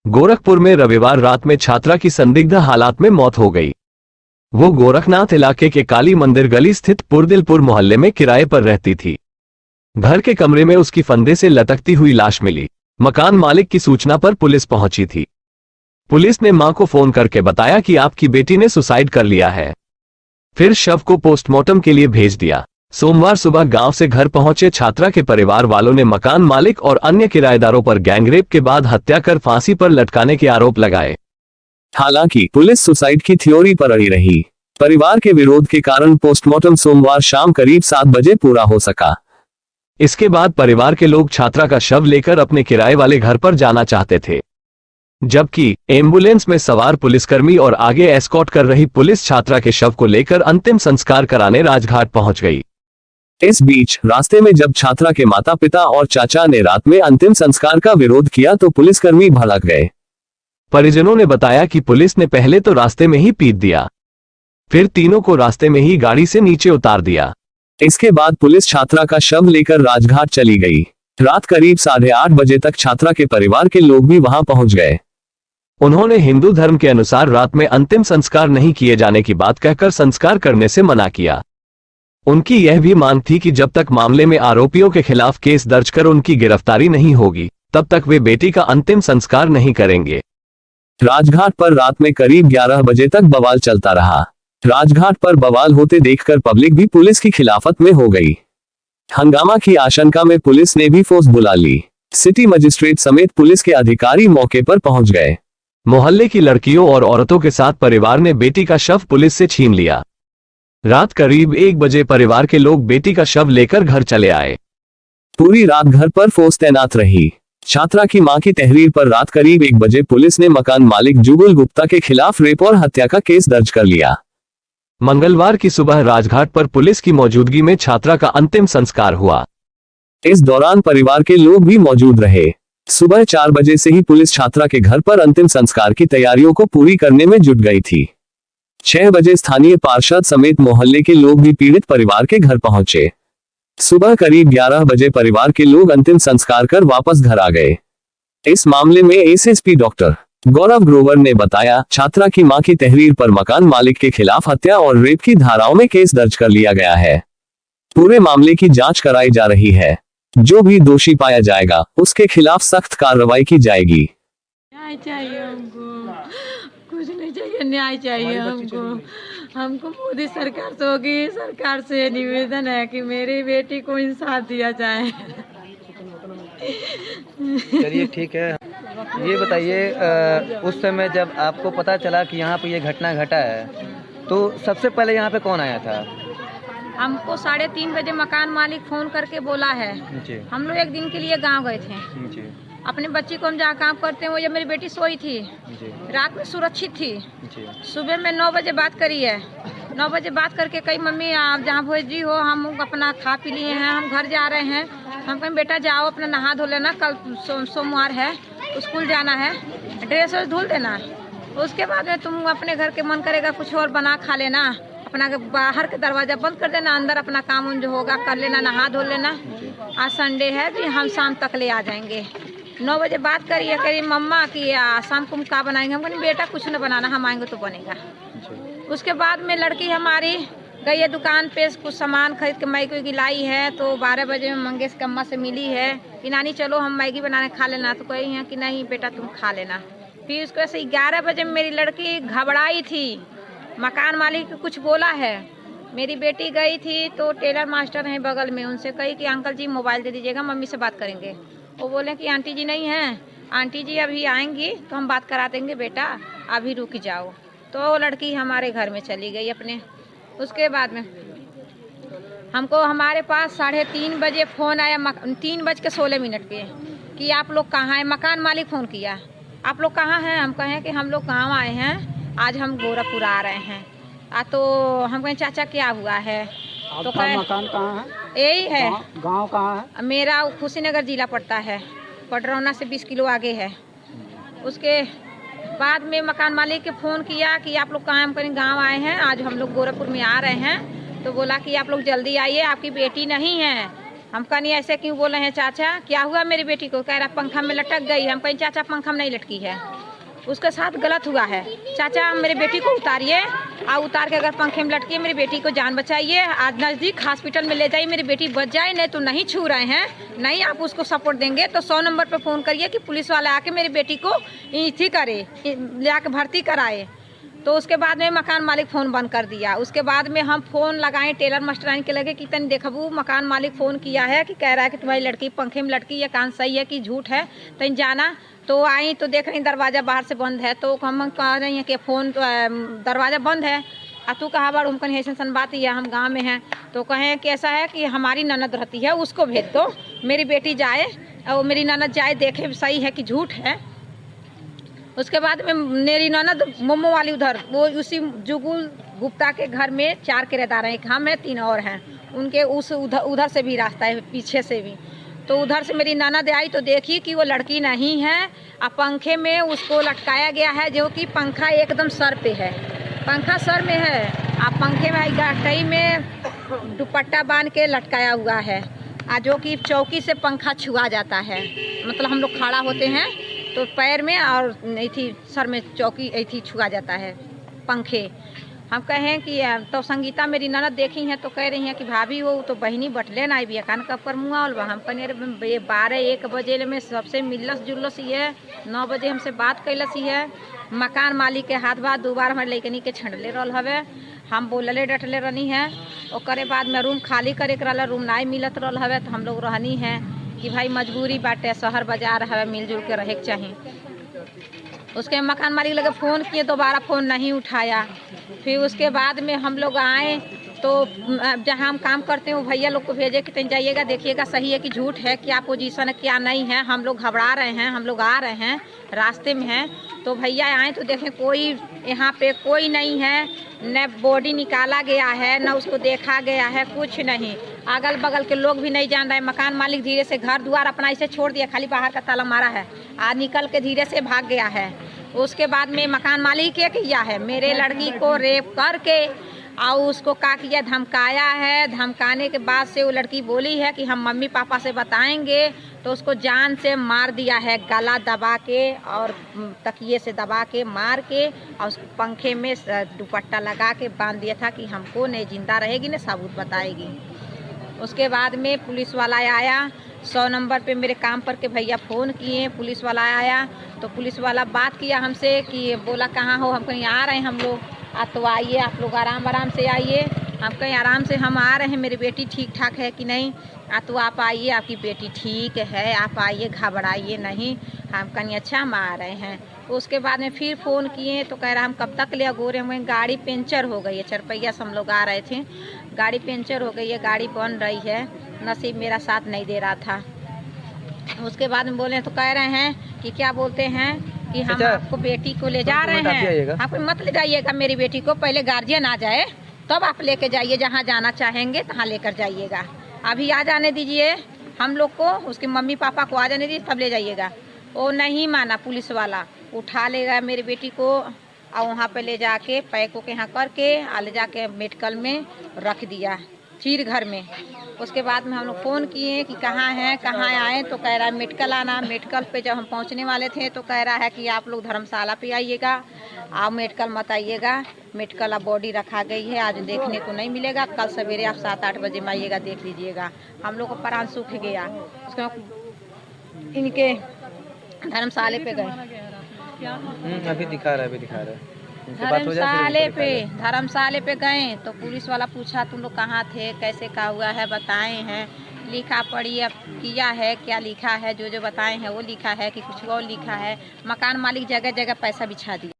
गोरखपुर में रविवार रात में छात्रा की संदिग्ध हालात में मौत हो गई। वो गोरखनाथ इलाके के काली मंदिर गली स्थित पुरदिलपुर मोहल्ले में किराए पर रहती थी। घर के कमरे में उसकी फंदे से लटकती हुई लाश मिली। मकान मालिक की सूचना पर पुलिस पहुंची थी। पुलिस ने मां को फोन करके बताया कि आपकी बेटी ने सुसाइड कर लिया है। फिर शव को पोस्टमार्टम के लिए भेज दिया। सोमवार सुबह गांव से घर पहुंचे छात्रा के परिवार वालों ने मकान मालिक और अन्य किराएदारों पर गैंगरेप के बाद हत्या कर फांसी पर लटकाने के आरोप लगाए। हालांकि पुलिस सुसाइड की थ्योरी पर अड़ी रही। परिवार के विरोध के कारण पोस्टमार्टम सोमवार शाम करीब 7 बजे पूरा हो सका। इसके बाद परिवार के लोग छात्रा का शव लेकर अपने किराए वाले घर पर जाना चाहते थे, जबकि एम्बुलेंस में सवार पुलिसकर्मी और आगे एस्कॉर्ट कर रही पुलिस छात्रा के शव को लेकर अंतिम संस्कार कराने राजघाट पहुंच गई। इस बीच रास्ते में जब छात्रा के माता पिता और चाचा ने रात में अंतिम संस्कार का विरोध किया तो पुलिसकर्मी भड़क गए। परिजनों ने बताया कि पुलिस ने पहले तो रास्ते में ही पीट दिया, फिर तीनों को रास्ते में ही गाड़ी से नीचे उतार दिया। इसके बाद पुलिस छात्रा का शव लेकर राजघाट चली गई। रात करीब 8:30 बजे तक छात्रा के परिवार के लोग भी वहां पहुंच गए। उन्होंने हिंदू धर्म के अनुसार रात में अंतिम संस्कार नहीं किए जाने की बात कहकर संस्कार करने से मना किया। उनकी यह भी मांग थी कि जब तक मामले में आरोपियों के खिलाफ केस दर्ज कर उनकी गिरफ्तारी नहीं होगी, तब तक वे बेटी का अंतिम संस्कार नहीं करेंगे। राजघाट पर रात में करीब 11 बजे तक बवाल चलता रहा। राजघाट पर बवाल होते देखकर पब्लिक भी पुलिस की खिलाफत में हो गई। हंगामा की आशंका में पुलिस ने भी फोर्स बुला ली। सिटी मजिस्ट्रेट समेत पुलिस के अधिकारी मौके पर पहुंच गए। मोहल्ले की लड़कियों और औरतों के साथ परिवार ने बेटी का शव पुलिस से छीन लिया। रात करीब 1 बजे परिवार के लोग बेटी का शव लेकर घर चले आए। पूरी रात घर पर फोर्स तैनात रही। छात्रा की मां की तहरीर पर रात करीब 1 बजे पुलिस ने मकान मालिक जुगल गुप्ता के खिलाफ रेप और हत्या का केस दर्ज कर लिया। मंगलवार की सुबह राजघाट पर पुलिस की मौजूदगी में छात्रा का अंतिम संस्कार हुआ। इस दौरान परिवार के लोग भी मौजूद रहे। सुबह 4 बजे से ही पुलिस छात्रा के घर पर अंतिम संस्कार की तैयारियों को पूरी करने में जुट गई थी। 6 बजे स्थानीय पार्षद समेत मोहल्ले के लोग भी पीड़ित परिवार के घर पहुंचे। सुबह करीब 11 बजे परिवार के लोग अंतिम संस्कार कर वापस घर आ गए। इस मामले में एसएसपी डॉक्टर गौरव ग्रोवर ने बताया, छात्रा की मां की तहरीर पर मकान मालिक के खिलाफ हत्या और रेप की धाराओं में केस दर्ज कर लिया गया है। पूरे मामले की जांच कराई जा रही है। जो भी दोषी पाया जाएगा उसके खिलाफ सख्त कार्रवाई की जाएगी। न्याय चाहिए हमको, कुछ नहीं चाहिए, न्याय चाहिए हमको मोदी सरकार से निवेदन है कि मेरी बेटी को इंसाफ दिया जाए। चलिए ठीक है। ये बताइए, उस समय जब आपको पता चला कि यहाँ पे ये घटना घटा है तो सबसे पहले यहाँ पे कौन आया था? हमको 3:30 बजे मकान मालिक फोन करके बोला है। जी। हम लोग एक दिन के लिए गांव गए थे। जी। अपने बच्ची को हम जहाँ काम करते हैं वो जब मेरी बेटी सोई थी, जी। रात में सुरक्षित थी। जी। सुबह में 9 बजे बात करी है। 9 बजे बात करके कही मम्मी आप जहाँ भेजी हो हम अपना खा पी लिए हैं, हम घर जा रहे हैं। हम कहीं बेटा जाओ अपना नहा धो लेना, कल सोमवार है, स्कूल जाना है, ड्रेस धुल देना। उसके बाद में तुम अपने घर के मन करेगा कुछ और बना खा लेना, अपना बाहर का दरवाजा बंद कर देना, अंदर अपना काम जो होगा कर लेना, नहा धो लेना। आज संडे है भी हम शाम तक ले आ जाएंगे। 9 बजे बात करिए, करी मम्मा कि शाम को हम क्या बनाएंगे। हम कहीं बेटा कुछ न बनाना, हम आएंगे तो बनेगा। उसके बाद में लड़की हमारी गई है दुकान पे, कुछ सामान खरीद के मैगी की लाई है। तो 12 बजे में मंगेश की अम्मा से मिली है कि नानी चलो हम मैगी बनाने खा लेना। तो कही है कि नहीं बेटा तुम खा लेना। फिर उसको ऐसे 11 बजे में मेरी लड़की घबराई थी, मकान मालिक कुछ बोला है। मेरी बेटी गई थी तो टेलर मास्टर हैं बगल में, उनसे कही कि अंकल जी मोबाइल दे दीजिएगा, मम्मी से बात करेंगे। वो बोले कि आंटी जी नहीं हैं, आंटी जी अभी आएंगी तो हम बात करा देंगे, बेटा अभी रुक जाओ। तो वो लड़की हमारे घर में चली गई अपने। उसके बाद में हमको हमारे पास 3:30 बजे फ़ोन आया, 3:16 पे कि आप लोग कहाँ हैं। मकान मालिक फ़ोन किया, आप लोग कहाँ हैं। हम कहें कि हम लोग गाँव आए हैं, आज हम गोरखपुर आ रहे हैं। तो हम कहें चाचा क्या हुआ है। तो कहे मकान कहाँ है? यही है। गांव कहाँ है? मेरा कुशीनगर जिला पड़ता है, पटरौना से 20 किलो आगे है। उसके बाद में मकान मालिक के फ़ोन किया कि आप लोग कहाँ। हम कहीं गाँव आए हैं, आज हम लोग गोरखपुर में आ रहे हैं। तो बोला कि आप लोग जल्दी आइए, आपकी बेटी नहीं है। हम कहीं ऐसे क्यों बोल रहे हैं चाचा, क्या हुआ मेरी बेटी को। कह रहा पंखा में लटक गई। हम कहीं चाचा पंखा में नहीं लटकी है, उसके साथ गलत हुआ है। चाचा मेरे बेटी को उतारिए और उतार के अगर पंखे में लटकी मेरी बेटी को जान बचाइए, आज नज़दीक हॉस्पिटल में ले जाइए, मेरी बेटी बच जाए। नहीं तो नहीं छू रहे हैं, नहीं आप उसको सपोर्ट देंगे तो 100 नंबर पर फ़ोन करिए कि पुलिस वाले आके मेरी बेटी को इथी करे, ले आके भर्ती कराए। तो उसके बाद में मकान मालिक फ़ोन बंद कर दिया। उसके बाद में हम फ़ोन लगाएं टेलर मास्टरानी के लगे कि तन देखबू मकान मालिक फ़ोन किया है कि कह रहा है कि तुम्हारी लड़की पंखे में लटकी, ये कान सही है कि झूठ है, तन जाना। तो आई तो देख रही दरवाज़ा बाहर से बंद है, तो हम कह रही हैं कि फ़ोन दरवाज़ा बंद है। तू कहाँ बार उनका ऐसा सन बात ही है, हम गाँव में हैं। तो कहें कि ऐसा है कि हमारी ननद रहती है, उसको भेज दो, मेरी बेटी जाए और मेरी ननद जाए देखे सही है कि झूठ है। उसके बाद में मेरी ननद मोमो वाली उधर वो उसी जुगुल गुप्ता के घर में 4 किराएदार हैं, एक हम हैं 3 और हैं, उनके उस उधर से भी रास्ता है, पीछे से भी। तो उधर से मेरी ननद आई तो देखी कि वो लड़की नहीं है, और पंखे में उसको लटकाया गया है, जो कि पंखा एकदम सर पे है, पंखा सर में है, आप पंखे में गठई में दुपट्टा बांध के लटकाया हुआ है, जो कि चौकी से पंखा छुआ जाता है। मतलब हम लोग खड़ा होते हैं तो पैर में और थी सर में चौकी ऐसी छुआ जाता है पंखे। हम कहें कि तो संगीता मेरी ननद देखी हैं तो कह रही हैं कि भाभी वो तो बहनी बटले ना भी कान कब कर मुँह और हम कने 12-1 बजे में सबसे मिलस जुलस ही है, 9 बजे हमसे बात कैलस ही है। मकान मालिक के हाथ बात 2 बार हमारे लैकनी के छंडले रहल हवे, हम बोलले डटले रहनी है। और बाद में रूम खाली करे कर रूम नहीं मिलत रहल हवे, तो हम लोग रहनी है कि भाई मजबूरी बाटे, शहर बाजार है, मिलजुल के रहे के चाहिए। उसके मकान मालिक लगे फ़ोन किए, दोबारा फ़ोन नहीं उठाया। फिर उसके बाद में हम लोग आए तो जहाँ हम काम करते हैं वो भैया लोग को भेजे कि तुम जाइएगा देखिएगा सही है कि झूठ है, क्या पोजीशन है क्या नहीं है। हम लोग घबरा रहे हैं, हम लोग आ रहे हैं, रास्ते में हैं। तो भैया आए तो देखें कोई यहाँ पे कोई नहीं है, न बॉडी निकाला गया है, न उसको देखा गया है, कुछ नहीं। अगल बगल के लोग भी नहीं जान रहे। मकान मालिक धीरे से घर द्वार अपना इसे छोड़ दिया, खाली बाहर का ताला मारा है, आज निकल के धीरे से भाग गया है। उसके बाद में मकान मालिक क्या किया है, मेरे लड़की को रेप करके और उसको क्या किया, धमकाया है। धमकाने के बाद से वो लड़की बोली है कि हम मम्मी पापा से बताएंगे, तो उसको जान से मार दिया है, गला दबा के और तकिए से दबा के मार के, और उसको पंखे में दुपट्टा लगा के बांध दिया था कि हमको नहीं जिंदा रहेगी न सबूत बताएगी। उसके बाद में पुलिस वाला आया, 100 नंबर पे मेरे काम पर के भैया फ़ोन किए, पुलिस वाला आया तो पुलिस वाला बात किया हमसे कि बोला कहाँ हो, हम कहीं आ रहे हैं हम लोग। तो आइए आप लोग आराम से आइए। हम कहीं आराम से हम आ रहे हैं, मेरी बेटी ठीक ठाक है कि नहीं। तो आप आइए, आपकी बेटी ठीक है, आप आइए, घबराइए नहीं। हम कहीं अच्छा हम आ रहे हैं। उसके बाद में फिर फ़ोन किए तो कह रहा हम कब तक ले गोरे, हमें गाड़ी पंचर हो गई है, 4 पहिया से हम लोग आ रहे थे, गाड़ी पंचर हो गई है, गाड़ी बन रही है, नसीब मेरा साथ नहीं दे रहा था। उसके बाद में बोले तो कह रहे हैं कि क्या बोलते हैं कि हम आपको बेटी को ले जा रहे हैं, आप मत ले जाइएगा मेरी बेटी को, पहले गार्जियन आ जाए तब आप लेके जाइए, जहाँ जाना चाहेंगे तहाँ लेकर जाइएगा, अभी आ जाने दीजिए हम लोग को, उसके मम्मी पापा को आ जाने दीजिए तब ले जाइएगा। वो नहीं माना, पुलिस वाला उठा लेगा मेरी बेटी को और वहाँ पे ले जाके पैकों के यहाँ करके ले जाके मेडिकल में रख दिया, चीर घर में। उसके बाद में हम लोग फ़ोन किए कि कहाँ हैं, कहाँ आए, तो कह रहा है मेडिकल आना। मेडिकल पे जब हम पहुँचने वाले थे तो कह रहा है कि आप लोग धर्मशाला पे आइएगा, आप मेडिकल मत आइएगा, मेडिकल अब बॉडी रखा गई है, आज देखने को नहीं मिलेगा, कल सवेरे आप 7-8 बजे में आइएगा, देख लीजिएगा। हम लोग को प्राण सूख गया। उसके इनके धर्मशाले पे गए, अभी दिखा रहा है धर्मशाले पे गए तो पुलिस वाला पूछा तुम लोग कहाँ थे, कैसे क्या हुआ है, बताए हैं, लिखा पढ़ी अब किया है, क्या लिखा है, जो जो बताए हैं वो लिखा है कि कुछ और लिखा है। मकान मालिक जगह जगह पैसा बिछा दिया।